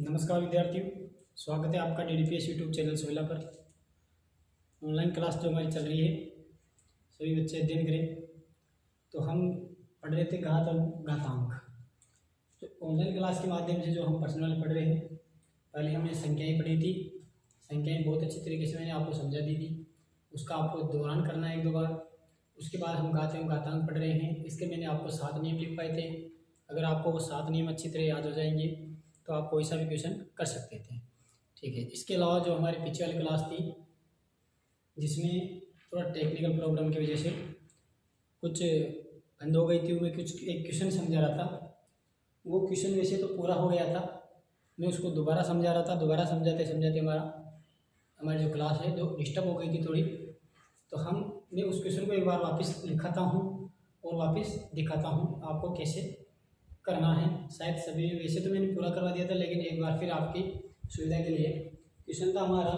नमस्कार विद्यार्थियों, स्वागत है आपका DDPS यूट्यूब चैनल सोहेला पर। ऑनलाइन क्लास जो हमारी चल रही है, सभी बच्चे अध्ययन करें। तो हम पढ़ रहे थे घात और घातांक। तो ऑनलाइन क्लास के माध्यम से जो हम पर्सनल पढ़ रहे हैं, पहले हमने संख्याएँ पढ़ी थी। संख्याएँ बहुत अच्छी तरीके से मैंने आपको समझा दी थी, उसका आपको दोहरान करना है एक दो बार। उसके बाद हम घात एवं घातांक पढ़ रहे हैं। इसके मैंने आपको 7 नियम लिख पाए थे। अगर आपको वो 7 नियम अच्छी तरह याद हो जाएंगे तो आप कोई सा भी क्वेश्चन कर सकते थे। ठीक है। इसके अलावा जो हमारी पीछे वाली क्लास थी, जिसमें थोड़ा टेक्निकल प्रॉब्लम की वजह से कुछ बंद हो गई थी, मैं कुछ एक क्वेश्चन समझा रहा था। वो क्वेश्चन वैसे तो पूरा हो गया था, मैं उसको दोबारा समझा रहा था। दोबारा समझाते समझाते हमारी जो क्लास है जो डिस्टर्ब हो गई थी थोड़ी। तो मैं उस क्वेश्चन को एक बार वापस लिखाता हूँ और वापस दिखाता हूँ आपको कैसे करना है। शायद सभी वैसे तो मैंने पूरा करवा दिया था, लेकिन एक बार फिर आपकी सुविधा के लिए क्वेश्चन था हमारा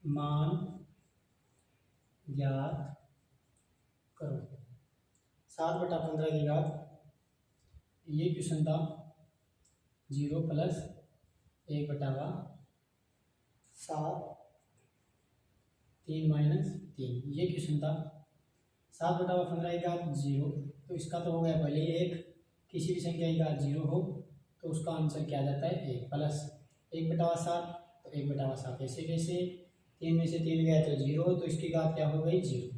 मान ज्ञात करो 7/15 की घात। ये क्वेश्चन था 0 + 1/7 3 - 3। ये क्वेश्चन था 7/15 की घात 0, तो इसका तो हो गया पहले ही 1। किसी भी संख्या की घात 0 हो तो उसका आंसर क्या जाता है 1 + 1/7। तो 1/7 ऐसे कैसे, 3 में से 3 गया तो 0, तो इसकी घात क्या हो गई 0।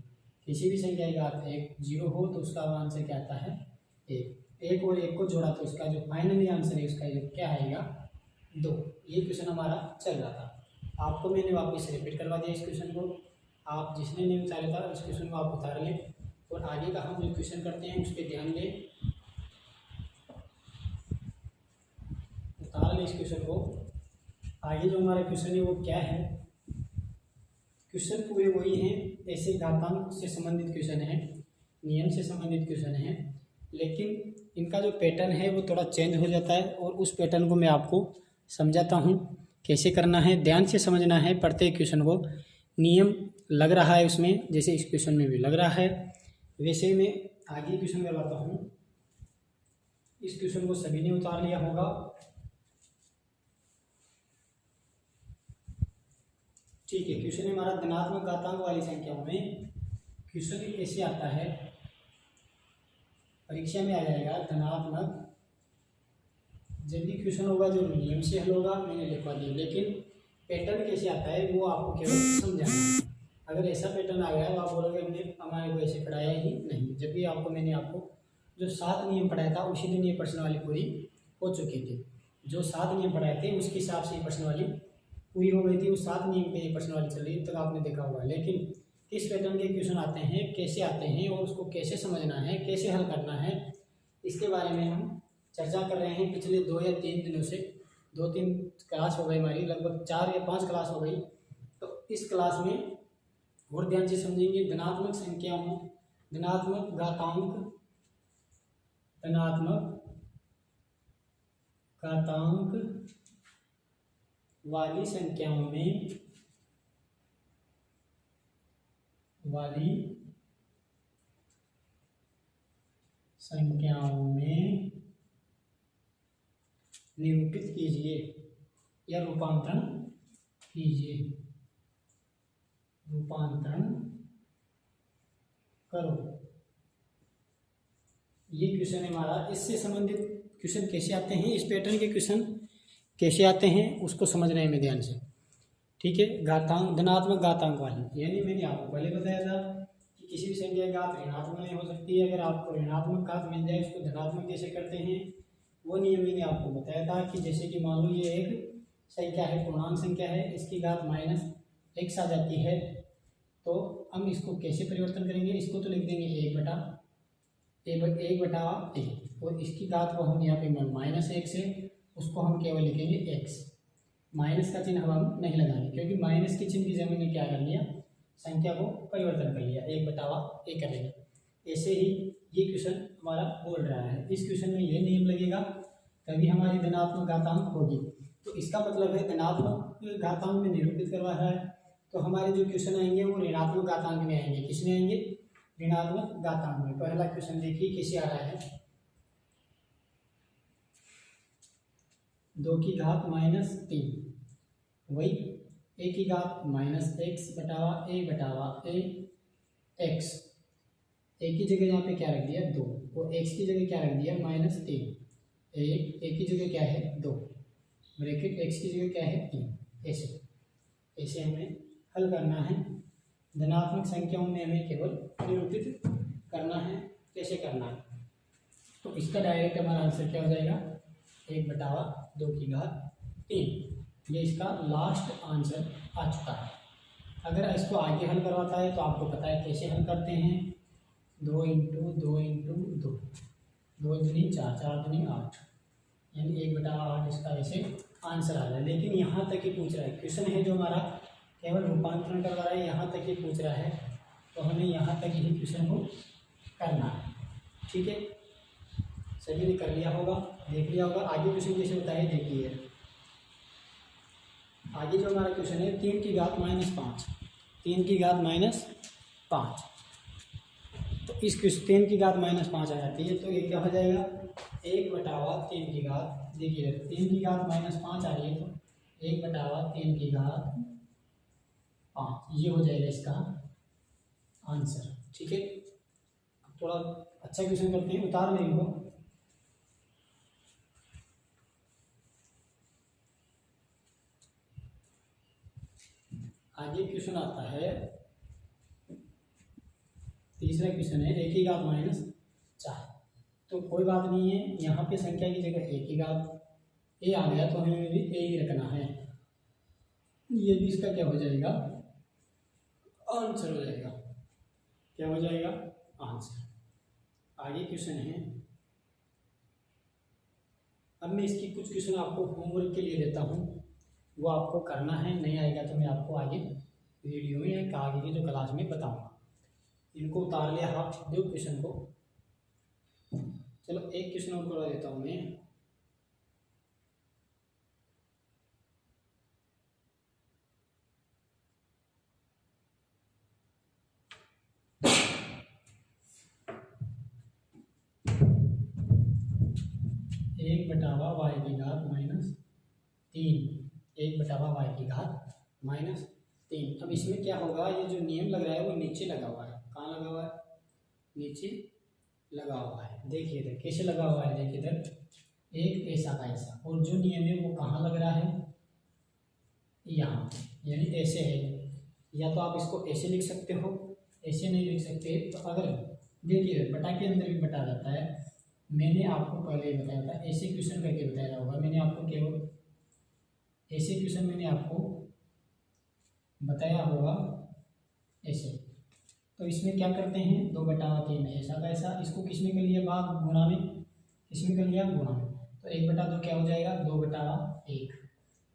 किसी भी संख्या की घात 0 हो तो उसका आंसर क्या आता है 1। 1 और 1 को जोड़ा तो इसका जो फाइनली आंसर है उसका जो क्या आएगा 2। ये क्वेश्चन हमारा चल रहा था। आपको मैंने वापस रिपीट करवा दिया इस क्वेश्चन को। आप जिसने नहीं उतारा था उस क्वेश्चन को आप उतार लें और आगे का हम जो क्वेश्चन करते हैं उस पर ध्यान दें। उतार लें इस क्वेश्चन को। आगे जो हमारा क्वेश्चन है वो क्या है, क्वेश्चन पूरे वही हैं, ऐसे घातांक से संबंधित क्वेश्चन है, नियम से संबंधित क्वेश्चन है, लेकिन इनका जो पैटर्न है वो थोड़ा चेंज हो जाता है। और उस पैटर्न को मैं आपको समझाता हूँ कैसे करना है। ध्यान से समझना है प्रत्येक क्वेश्चन को। नियम लग रहा है उसमें, जैसे इस क्वेश्चन में भी लग रहा है, वैसे मैं आगे क्वेश्चन करवाता हूँ। इस क्वेश्चन को सभी ने उतार लिया होगा। ठीक है। क्वेश्चन हमारा धनात्मक घातांक वाली संख्याओं में क्वेश्चन कैसे आता है, परीक्षा में आ जाएगा धनात्मक। जब भी क्वेश्चन होगा जो नियम से हल होगा, मैंने लिखवा दिया, लेकिन पैटर्न कैसे आता है वो आपको केवल समझाना है। अगर ऐसा पैटर्न आ गया तो आप बोलोगे हमने हमारे को ऐसे पढ़ाया ही नहीं, जब भी आपको जो 7 नियम पढ़ाया था उसी दिन ये प्रश्न वाली पूरी हो चुकी थी। जो 7 नियम पढ़ाए थे उसके हिसाब से ये प्रश्न वाली पूरी हो गई थी। उस 7 नियम पे ये प्रश्न वाली चल रही है, तक आपने देखा होगा। लेकिन किस पैटर्न के क्वेश्चन आते हैं, कैसे आते हैं और उसको कैसे समझना है, कैसे हल करना है, इसके बारे में हम चर्चा कर रहे हैं पिछले 2 या 3 दिनों से। 2-3 क्लास हो गई हमारी, लगभग 4 या 5 क्लास हो गई। तो इस क्लास में और ध्यान से समझेंगे धनात्मक संख्याओं, धनात्मक घातांक वाली संख्याओं में निरूपित कीजिए या रूपांतरण कीजिए, रूपांतरण करो। ये क्वेश्चन हमारा, इससे संबंधित क्वेश्चन कैसे आते हैं, इस पैटर्न के क्वेश्चन कैसे आते हैं उसको समझ रहे हैं मैं ध्यान से। ठीक है। घातांक, धनात्मक घातांक वाली, यानी मैंने आपको पहले बताया था कि किसी भी संख्या की घात ऋणात्मक नहीं हो सकती है। अगर आपको ऋणात्मक घात मिल जाए उसको धनात्मक कैसे करते हैं, वो नियम मैंने आपको बताया था। कि जैसे कि मान लो ये एक संख्या है, पूर्णांक संख्या है, इसकी घात -x आ जाती है, तो हम इसको कैसे परिवर्तन करेंगे, इसको तो लिख देंगे 1/a और इसकी घात को हम यहाँ पे -x है, उसको हम केवल लिखेंगे x। माइनस का चिन्ह हम नहीं लगाएंगे, क्योंकि माइनस के चिन्ह की जगह ने क्या कर लिया, संख्या को परिवर्तन कर लिया, 1/a कर लिया। ऐसे ही ये क्वेश्चन हमारा बोल रहा है, इस क्वेश्चन में ये नियम लगेगा तभी हमारी धनात्मक घातांक होगी। तो इसका मतलब है धनात्मक घातांक में निरूपित करवा रहा है, तो हमारे जो क्वेश्चन आएंगे वो ऋणात्मक घातांक में आएंगे। किस में आएंगे, ऋणात्मक घातांक में। पहला क्वेश्चन देखिए कैसे आ रहा है। 2 की घात -3, वही a की घात -x बटावा a x। a की जगह यहाँ पे क्या रख दिया 2, और x की जगह क्या रख दिया -3। a की जगह क्या है 2, ब्रैकेट x की जगह क्या है 3। ऐसे हमें हल करना है। धनात्मक संख्याओं में हमें केवल निरूपित करना है। कैसे करना है, तो इसका डायरेक्ट हमारा आंसर क्या हो जाएगा 1/2 की घात 3। ये इसका लास्ट आंसर आ चुका है। अगर इसको आगे हल करवाता है तो आपको पता है कैसे हल करते हैं। 2 × 2 × 2, 2 दूनी 4, 4 दूनी 8, यानी 1/8 इसका वैसे आंसर आ रहा है। लेकिन यहाँ तक ही पूछ रहा है, क्वेश्चन है जो हमारा केवल रूपांतरण करवा रहा है, यहाँ तक ही पूछ रहा है, तो हमें यहाँ तक ही क्वेश्चन को करना है। ठीक है, सभी ने कर लिया होगा, देख लिया होगा। आगे क्वेश्चन कैसे होता है देखिए। आगे जो हमारा क्वेश्चन है 3 की घात -5, 3 की घात -5। तो इस क्वेश्चन 3 की घात -5 आ जाती है, तो ये क्या हो जाएगा 1/3 की घात। देखिए 3 की घात -5 आ रही है, तो 1/3 की घात 5, ये हो जाएगा इसका आंसर। ठीक है, थोड़ा अच्छा क्वेश्चन करते हैं, उतार लें इनको। आगे क्वेश्चन आता है, तीसरा क्वेश्चन है 1 की घात -4। तो कोई बात नहीं है, यहाँ पे संख्या की जगह 1 की घात a आ गया, तो हमें भी a ही रखना है। ये भी इसका क्या हो जाएगा आंसर हो जाएगा। क्या हो जाएगा आंसर। आगे क्वेश्चन है, अब मैं इसकी कुछ क्वेश्चन आपको होमवर्क के लिए देता हूँ, वो आपको करना है। नहीं आएगा तो मैं आपको आगे वीडियो में या आगे की जो क्लास में बताऊँगा। इनको उतार लिया आप दो क्वेश्चन को। चलो एक क्वेश्चन और करवा देता हूँ मैं। एक बटावा वाई की घात -3, 1/y की घात -3। अब इसमें क्या होगा, ये जो नियम लग रहा है वो नीचे लगा हुआ है। कहाँ लगा हुआ है, नीचे लगा हुआ है। देखिए इधर कैसे लगा हुआ है, देखिए इधर एक ऐसा का ऐसा, और जो नियम है वो कहाँ लग रहा है यहाँ, यानी ऐसे है। या तो आप इसको ऐसे लिख सकते हो, ऐसे नहीं लिख सकते। तो अगर देखिए बटा के अंदर भी बटा जाता है। मैंने आपको पहले बताया था, ऐसे क्वेश्चन करके बताया होगा मैंने आपको, केवल ऐसे क्वेश्चन मैंने आपको बताया होगा ऐसे। तो इसमें क्या करते हैं 2/3 ऐसा का ऐसा, इसको किस में कर लिया भाग, गुणा में, किस में कर लिया गुणा में। तो 1/2 क्या हो जाएगा 2/1,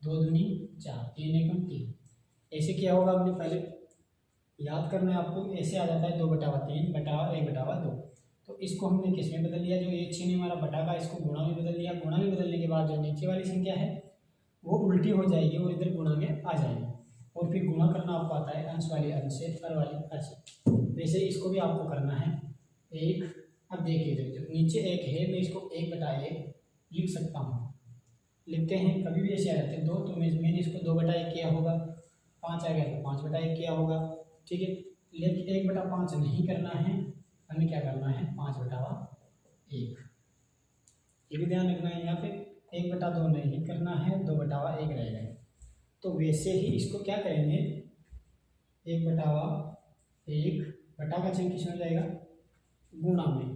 2 दूनी 4, 3 एकम 3। ऐसे क्या होगा हमने पहले याद करना है आपको, ऐसे आ जाता है 2/3 बटा 1/2। तो इसको हमने किस में बदल लिया, जो एक चिन्ह हमारा बटा का, इसको गुणा में बदल लिया। गुणा में बदलने के बाद जो नीचे वाली संख्या है वो उल्टी हो जाएगी और इधर गुणा में आ जाएगी। और फिर गुणा करना आपको आता है अंश वाली अंश से, हर वाली हर से। वैसे इसको भी आपको करना है एक। अब देखिए जो नीचे एक है, मैं इसको 1/1 लिख सकता हूँ। लिखते हैं, कभी भी ऐसे आ जाते हैं 2, तो मैंने इसको 2/1 किया होगा। 5 आ गया तो 5/1 किया होगा। ठीक है, लेकिन 1/5 नहीं करना है, हमें क्या करना है 5/1। ये भी ध्यान रखना है। यहाँ पे 1/2 नहीं करना है, 2/1 रहेगा। तो वैसे ही इसको क्या करेंगे 1/1 बटा का चिन्ह किस में हो जाएगा गुणा में,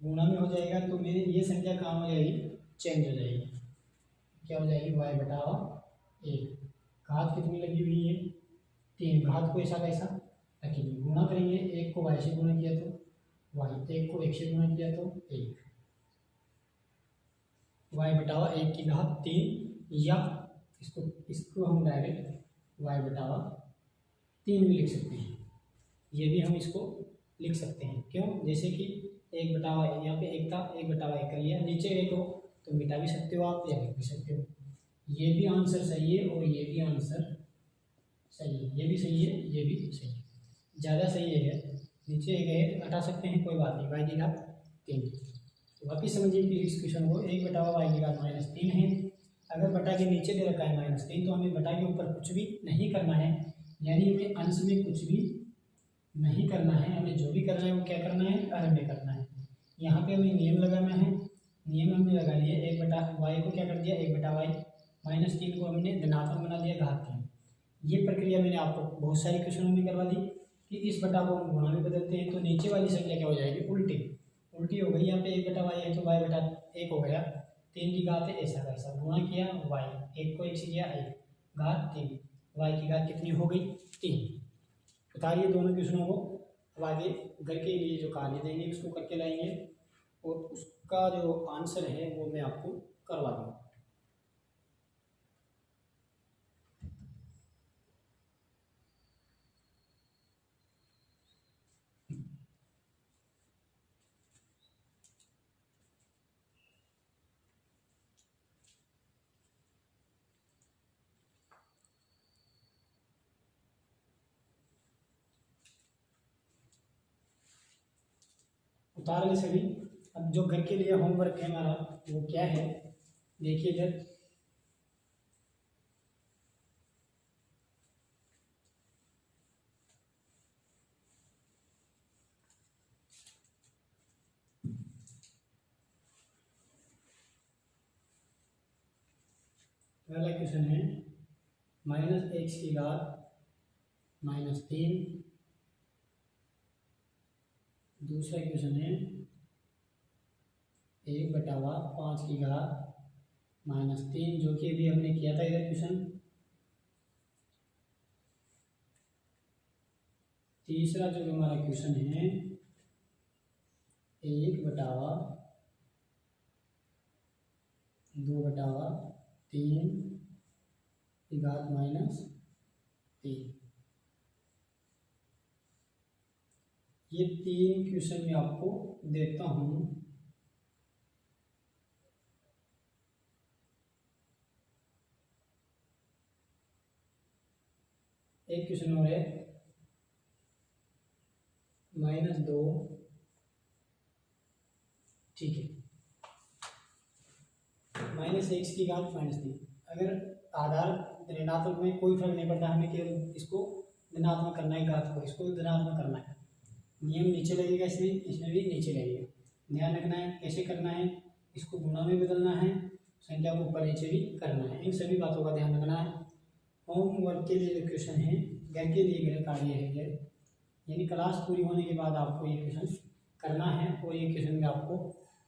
गुणा में हो जाएगा। तो मेरी ये संख्या कहाँ हो जाएगी चेंज हो जाएगी। क्या हो जाएगी y/1। घात कितनी लगी हुई है 3, घात को ऐसा कैसा रखेंगे, गुणा करेंगे। 1 को y से गुणा किया तो y, 1 को 1 से गुणा किया तो 1, y/1 की घात 3। या इसको हम डायरेक्ट y/3 भी लिख सकते हैं। ये भी हम इसको लिख सकते हैं। क्यों, जैसे कि 1/1 यहाँ पे 1 था, 1/1 कर लिया, नीचे 1 हो तो मिटा भी सकते हो आप या लिख भी सकते हो। ये भी आंसर सही है और ये भी आंसर सही है, ये भी सही है, ये भी सही है। ज़्यादा सही है, नीचे 1 है हटा सकते हैं, कोई बात नहीं। y की घात 3। तो वापिस समझिए कि इस क्वेश्चन को 1/y की घात -3 है। अगर बटा के नीचे दे रखा है -3 तो हमें बटा के ऊपर कुछ भी नहीं करना है, यानी हमें अंश में कुछ भी नहीं करना है। हमें जो भी करना है वो क्या करना है, हर में करना है। यहाँ पे हमें नियम लगाना है, नियम हमने लगा लिया, 1/y को क्या कर दिया 1/y, -3 को हमने धनात्मक बना दिया घात 3। ये प्रक्रिया मैंने आपको बहुत सारी क्वेश्चनों में करवा दी कि इस बटा को हम गुणा में बदलते हैं तो नीचे वाली संख्या क्या हो जाएगी, उल्टी हो गई। यहाँ पे 1/y है तो y/1 हो गया, 3 की घात है ऐसा का ऐसा, गुणा किया y, 1 को 1 से किया 1, घात 3, y की घात कितनी हो गई 3। उतारिए दोनों क्वेश्चनों को। अब आगे घर के लिए जो कार्य देंगे उसको करके लाएंगे और उसका जो आंसर है वो मैं आपको करवा दूँगा। उतार ले सभी। अब जो घर के लिए होमवर्क है हमारा वो क्या है, देखिए इधर। पहला क्वेश्चन है -x की घात -3। दूसरा क्वेश्चन है 1/5 की घात -3, जो कि अभी हमने किया था इधर क्वेश्चन। तीसरा जो हमारा क्वेश्चन है 1/2/3 की घात -3। ये 3 क्वेश्चन मैं आपको देता हूँ। एक क्वेश्चन और है -2, ठीक है, -x की घात -3। अगर आधार ऋणात्मक में कोई फर्क नहीं पड़ता, हमें केवल इसको धनात्मक करना है, घात को इसको धनात्मक करना है। नियम नीचे लगेगा, इसमें भी नीचे लगेगा। ध्यान रखना है कैसे करना है, इसको गुणा में बदलना है, संख्या को ऊपर नीचे भी करना है, इन सभी बातों का ध्यान रखना है। होमवर्क के लिए जो क्वेश्चन है, घर के लिए गृह कार्य है, यानी क्लास पूरी होने के बाद आपको ये क्वेश्चन करना है और ये क्वेश्चन मैं आपको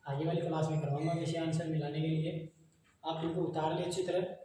आगे वाली क्लास में करवाऊंगा जैसे आंसर मिलाने के लिए। आप इनको उतार लें अच्छी तरह।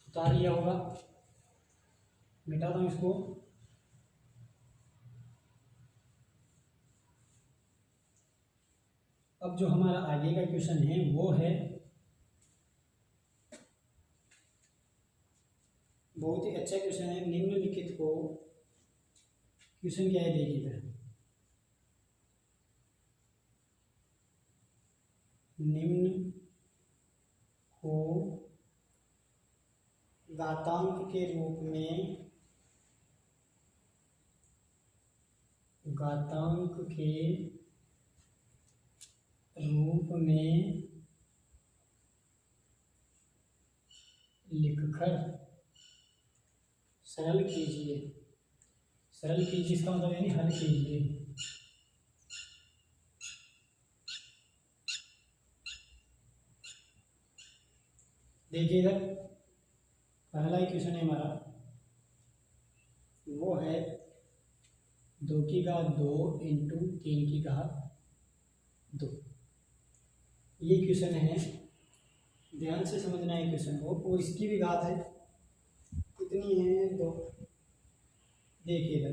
उतार लिया होगा, मिटाता हूँ इसको। अब जो हमारा आगे का क्वेश्चन है वो है बहुत ही अच्छा क्वेश्चन है। निम्नलिखित को क्वेश्चन क्या है देखिए इधर, निम्न को घातांक के रूप में लिखकर सरल कीजिए। सरल कीजिए इसका मतलब यानी हल कीजिए। देखिए इधर पहला ही क्वेश्चन है हमारा, वो है 2 की घात 2 इंटू 3 की घात 2। ये क्वेश्चन है, ध्यान से समझना है क्वेश्चन को। और इसकी भी घात है, कितनी है 2। देखिए इधर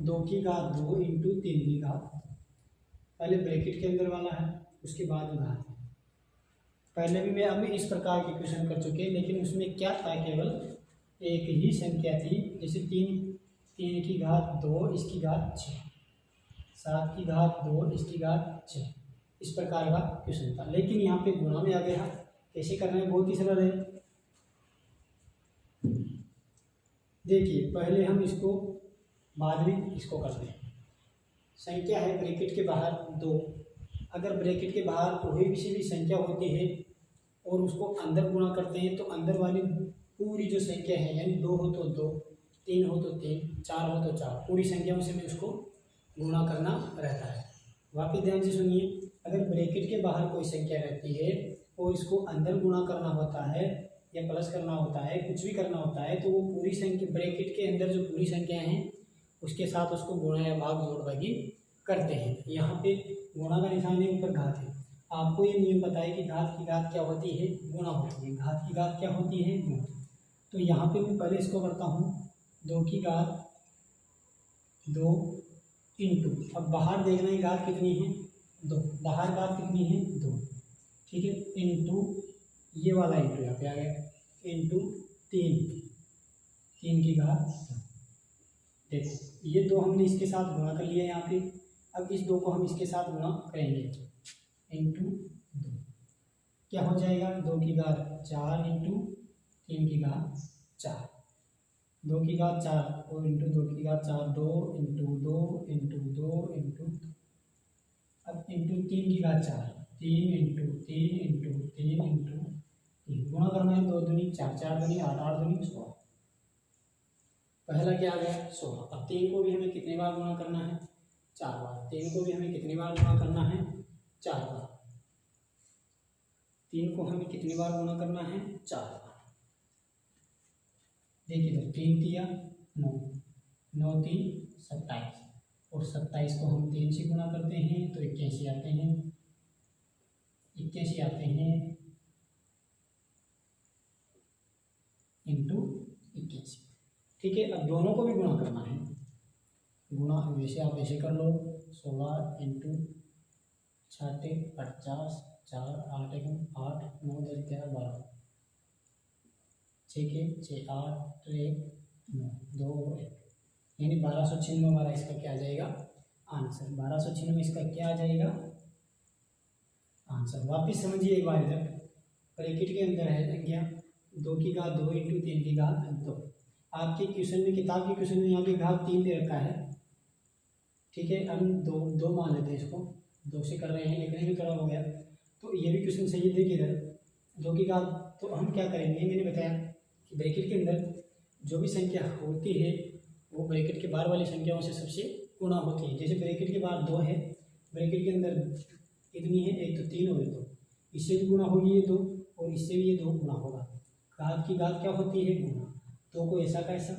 2 की घात 2 इंटू 3 की घात। पहले ब्रैकेट के अंदर वाला है, उसके बाद घात है। पहले भी मैं अभी इस प्रकार के क्वेश्चन कर चुके हैं, लेकिन उसमें क्या था, केवल एक ही संख्या थी। जैसे 3 की घात 2 इसकी घात 6, 7 की घात 2 इसकी घात 6, इस प्रकार का क्वेश्चन था। लेकिन यहाँ पे गुणा में आ गया। कैसे करना है, बहुत ही सरल है। देखिए पहले हम इसको, बाद में इसको करते हैं। संख्या है ब्रैकेट के बाहर 2, अगर ब्रैकेट के बाहर कोई भी संख्या होती है और उसको अंदर गुणा करते हैं, तो अंदर वाली पूरी जो संख्या है, यानी 2 हो तो 2, 3 हो तो 3, 4 हो तो 4, पूरी संख्याओं से में उसको गुणा करना रहता है। वापिस ध्यान से सुनिए, अगर ब्रैकेट के बाहर कोई संख्या रहती है और इसको अंदर गुणा करना होता है या प्लस करना होता है, कुछ भी करना होता है, तो वो पूरी संख्या, ब्रैकेट के अंदर जो पूरी संख्या हैं उसके साथ उसको गुणा या भाग जोड़ भागी करते हैं। यहाँ पे गुणा का निशान है, ऊपर घात है। आपको ये नियम पता है कि घात की घात क्या होती है, गुणा होती है। घात की घात क्या होती है, गुणा। तो यहाँ पे मैं पहले इसको करता हूँ 2 की घात 2 इंटू, अब बाहर देखना है घात कितनी है, 2, बाहर घात कितनी है, 2, ठीक है, इंटू ये वाला इंटू यहाँ पे आ गया, इंटू 3 की घात 2। देखो ये 2 हमने इसके साथ गुणा कर लिया यहाँ पे। अब इस 2 को हम इसके साथ गुणा करेंगे, इंटू 2, क्या हो जाएगा, 2 की घात 4 इंटू 3 की घात 4, 2 की घात 4 और इंटू 2 की घात 4, 2 इंटू 2 इंटू 2 इंटू, अब इंटू 3 की घात 4, 3 इंटू 3 इंटू 3 इंटू 3, गुणा करना है, 2 दूनी 4, 4 दूनी 8, 8 दूनी 16। पहला क्या आ गया, 16। अब 3 को भी हमें कितनी बार गुणा करना है, 4 बार। 3 को भी हमें कितनी बार गुणा करना है, 4 बार। 3 को हमें कितनी बार गुणा करना है, 4 बार। देखिए तो 3 दिया 9, 9 3 27, और 27 को हम 3 से गुणा करते हैं तो 81 आते हैं, 81 आते हैं इंटू 81। ठीक है, अब दोनों को भी गुणा करना है। गुणा वैसे आप ऐसे कर लो, 16 इंटू 6 50, 4 8 8 9 10 11 12, 6 के 6 8 1 9 2 1, यानी 1296 हमारा इसका क्या आ जाएगा, आंसर। 1296 इसका क्या आ जाएगा, आंसर। वापिस समझिए एक बार, इधर ब्रैकेट के अंदर है संख्या 2 की घात 2 इंटू 3 की घात 2। आपके क्वेश्चन में, किताब के क्वेश्चन में यहाँ पे घात 3 दे रखा है, ठीक है। हम 2 मान लेते हैं इसको, 2 से कर रहे हैं, लिखने में थोड़ा हो गया, तो ये भी क्वेश्चन सही है। देखिए इधर 2 की घात, तो हम क्या करेंगे, मैंने बताया कि ब्रैकेट के अंदर जो भी संख्या होती है वो ब्रैकेट के बाहर वाली संख्याओं से सबसे गुणा होती है। जैसे ब्रैकेट के बाहर 2 है, ब्रैकेट के अंदर कितनी है, 1 तो 3 हो गई, तो इससे भी गुणा होगी ये 2, और इससे भी ये 2 गुणा होगा। घात की घात क्या होती है, गुणा। 2 को ऐसा का ऐसा,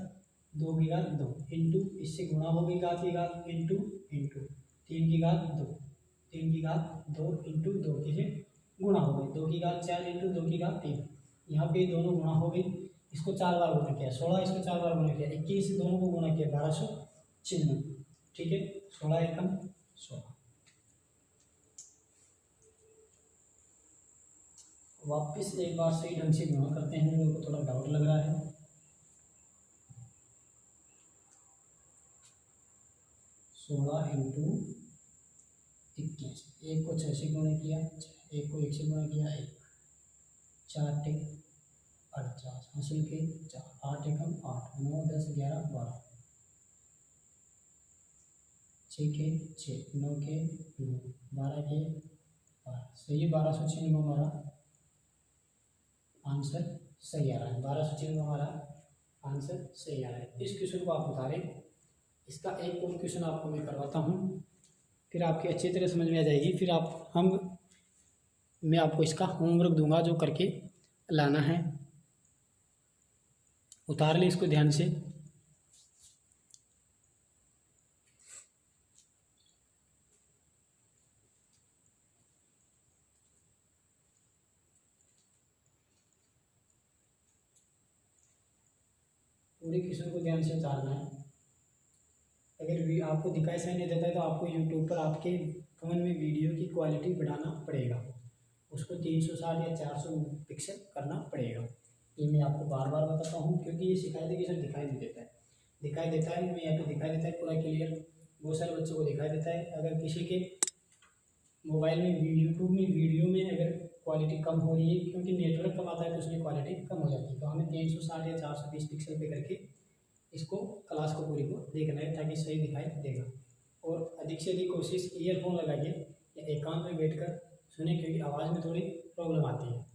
2 की घात 2 इंटू, इससे गुणा हो गई घात की घात, इंटू इंटू 3 की घात 2, 3 की घात 2 इंटू 2 की गुणा हो गई, 2 की घात 4 इंटू 2 की घात 3। यहाँ पे दोनों गुणा हो गई। इसको 4 बार गुणा किया 16, इसको 4 बार गुणा किया 21, दोनों को गुणा किया 1296। ठीक है, 16 एकम 16। वापिस एक बार सही ढंग से गुणा करते हैं, मेरे को थोड़ा डाउट लग रहा है। 16 इंटू 21, 1 को 6 से गुणा किया, 1 को 1 से गुणा किया 1, 4 टिक 50 हासिल के 4, 8 एकम 8, 9 10 11 12, 6 के 6, 9 के 9, 12 के 12, सही 1296 हमारा आंसर सही आ रहा है। 1296 हमारा आंसर सही आ रहा है। इस क्वेश्चन को आप बता रहे हैं। इसका एक और क्वेश्चन आपको मैं करवाता हूँ, फिर आपकी अच्छी तरह समझ में आ जाएगी। फिर मैं आपको इसका होमवर्क दूंगा जो करके लाना है। उतार ले इसको ध्यान से। पूरे क्वेश्चन को ध्यान से उतारना है। अगर भी आपको दिखाई सही नहीं देता है तो आपको यूट्यूब पर आपके तो हमें वीडियो की क्वालिटी बढ़ाना पड़ेगा, उसको 360 या 400 पिक्सल करना पड़ेगा। ये मैं आपको बार बार बताता हूँ क्योंकि ये शिकायत है कि सर दिखाई नहीं देता है, दिखाई देता है, मैं यहाँ पे दिखाई देता है पूरा क्लियर, बहुत सारे बच्चों को दिखाई देता है। अगर किसी के मोबाइल में यूट्यूब में वीडियो में अगर क्वालिटी कम हो रही है क्योंकि नेटवर्क कम आता है तो उसमें क्वालिटी कम हो जाती है, तो हमें 360 या 420 पिक्सल पे करके इसको क्लास को पूरी को देखना है ताकि सही दिखाई देगा। और अधिक से अधिक कोशिश ईयरफोन लगाइए या एकांत में बैठकर सुने क्योंकि आवाज़ में थोड़ी प्रॉब्लम आती है।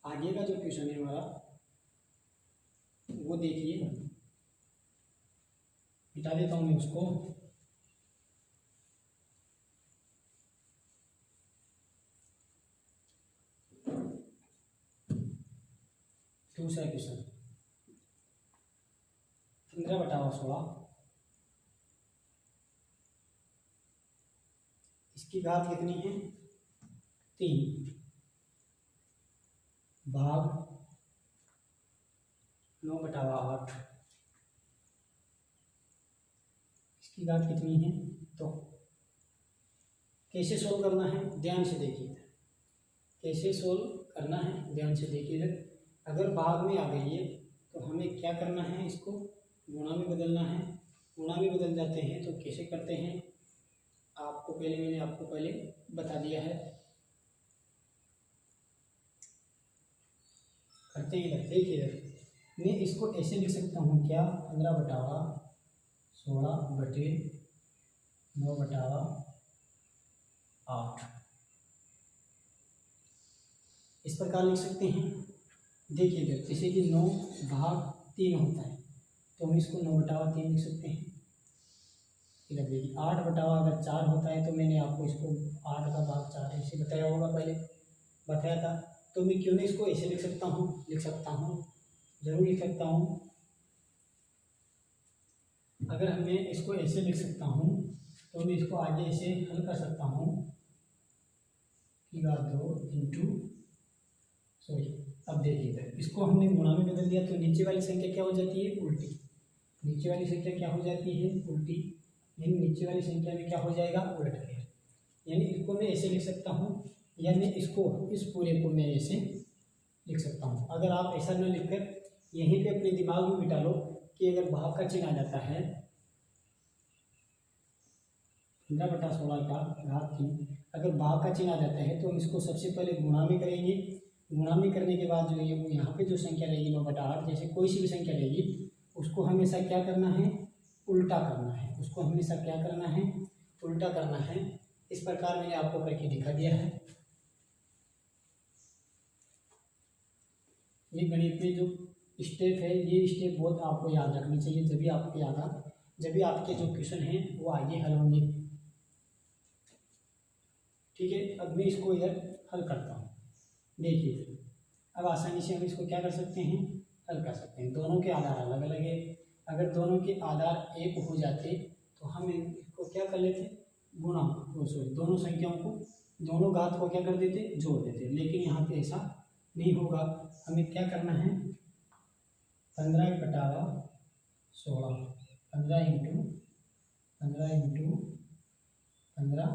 आगे का जो क्वेश्चन है हमारा वो देखिए, मिटा देता हूँ मैं उसको। दूसरा क्वेश्चन 15/16, इसकी घात कितनी है 3 भाग 9/8, इसकी घात कितनी है। तो कैसे सोल्व करना है ध्यान से देखिए, कैसे सोल्व करना है ध्यान से देखिए। अगर भाग में आ गई है तो हमें क्या करना है, इसको गुणा में बदलना है। गुणा में बदल जाते हैं तो कैसे करते हैं आपको मैंने आपको पहले बता दिया है, करते हैं इधर। देखिए मैं इसको ऐसे लिख सकता हूँ क्या, 15/16/9/8 इस प्रकार लिख सकते हैं। देखिए इधर जैसे कि 9/3 होता है तो हम इसको 9/3 लिख सकते हैं। इधर देखिए 8/4 होता है तो मैंने आपको इसको 8/4 ऐसे बताया होगा, पहले बताया था, तो मैं क्यों नहीं इसको ऐसे लिख सकता हूँ, जरूर लिख सकता हूँ। अगर मैं इसको ऐसे लिख सकता हूँ तो मैं इसको आगे ऐसे हल कर सकता हूँ कि 2 इंटू अब देखिए इसको हमने गुणा में बदल दिया तो नीचे वाली संख्या क्या हो जाती है उल्टी, नीचे वाली संख्या क्या हो जाती है उल्टी, यानी नीचे वाली संख्या में क्या हो जाएगा उलट गया। यानी इसको मैं ऐसे लिख सकता हूँ या मैं इसको इस पूरे को मैं ऐसे लिख सकता हूँ। अगर आप ऐसा न लिखकर यहीं पे अपने दिमाग में बिठा लो कि अगर भाग का चिन्ह आ जाता है 15/16 का घात 3, अगर भाग का चिन्ह आ जाता है तो हम इसको सबसे पहले गुणा में करेंगे। गुणा में करने के बाद जो ये यहाँ पे जो संख्या रहेगी 9/8, जैसे कोई सी भी संख्या रहेगी उसको हमेशा क्या करना है उल्टा करना है, उसको हमेशा क्या करना है उल्टा करना है। इस प्रकार मैंने आपको करके दिखा दिया है। ये गणित में जो स्टेप है ये स्टेप बहुत आपको याद रखनी चाहिए, जब भी आपके जो क्वेश्चन हैं वो आगे हल होंगे। ठीक है, अब मैं इसको इधर हल करता हूँ। देखिए अब आसानी से हम इसको क्या कर सकते हैं हल कर सकते हैं। दोनों के आधार अलग अलग है, अगर दोनों के आधार एक हो जाते तो हम इसको क्या कर लेते गुणा, दोनों संख्याओं को दोनों घात को क्या कर देते जोड़ देते, लेकिन यहाँ पे ऐसा नहीं होगा। हमें क्या करना है 15/16 15 into 15 into 15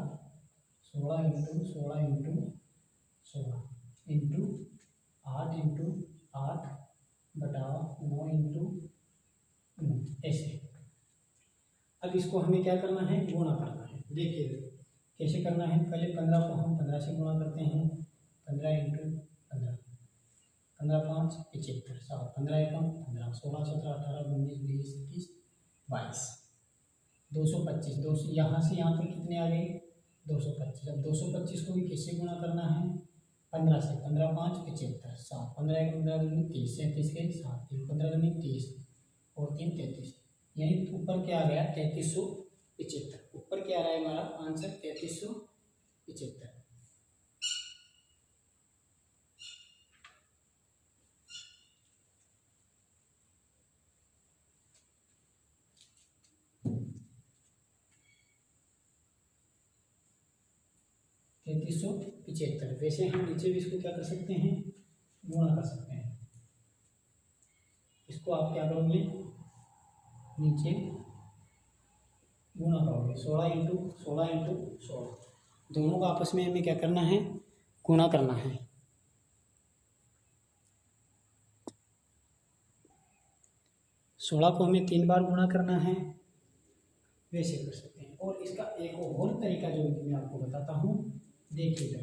16 into 16 into 16 into 8 into 8/9 into 9 ऐसे। अब इसको हमें क्या करना है गुणा करना है। देखिए कैसे करना है, पहले 15 को हम 15 से गुणा करते हैं, 15 इंटू 15 15 5 75 7 15 एकम 15 16 17 18 19 20 21 22 225 200 यहाँ से यहाँ तक कितने आ गए 225। अब 225 को भी किससे गुणा करना है 15 से, 15 5 75 7 15 1 15 2 30 37 के 7 15 2 30 और 3 33, यानी ऊपर क्या आ गया 3375। ऊपर क्या आ रहा है हमारा आंसर 3375। वैसे हम नीचे भी इसको क्या कर सकते हैं गुणा कर सकते हैं। इसको आप क्या करोगे नीचे गुणा करोगे, 16 दोनों को आपस में हमें क्या करना है, गुणा करना है। सोलह को हमें 3 बार गुणा करना है, वैसे कर सकते हैं। और इसका एक और तरीका जो मैं आपको बताता हूँ, देखिएगा।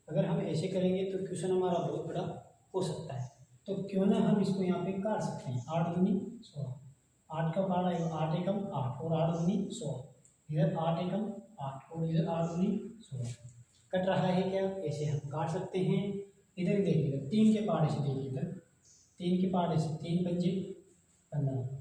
अगर हम ऐसे करेंगे तो क्वेश्चन हमारा बहुत बड़ा हो सकता है, तो क्यों ना हम इसको यहाँ पे काट सकते हैं। 8 दूनी 16, 8 का पार आएगा, 8 एकम 8 और 8 दूनी 16, इधर 8 एकम 8 और इधर 8 दूनी 16, कट रहा है क्या, ऐसे हम काट सकते हैं। इधर देखिएगा 3 के पार ऐसे देखिए, इधर 3 के पार ऐसे, 3 पंजे 15,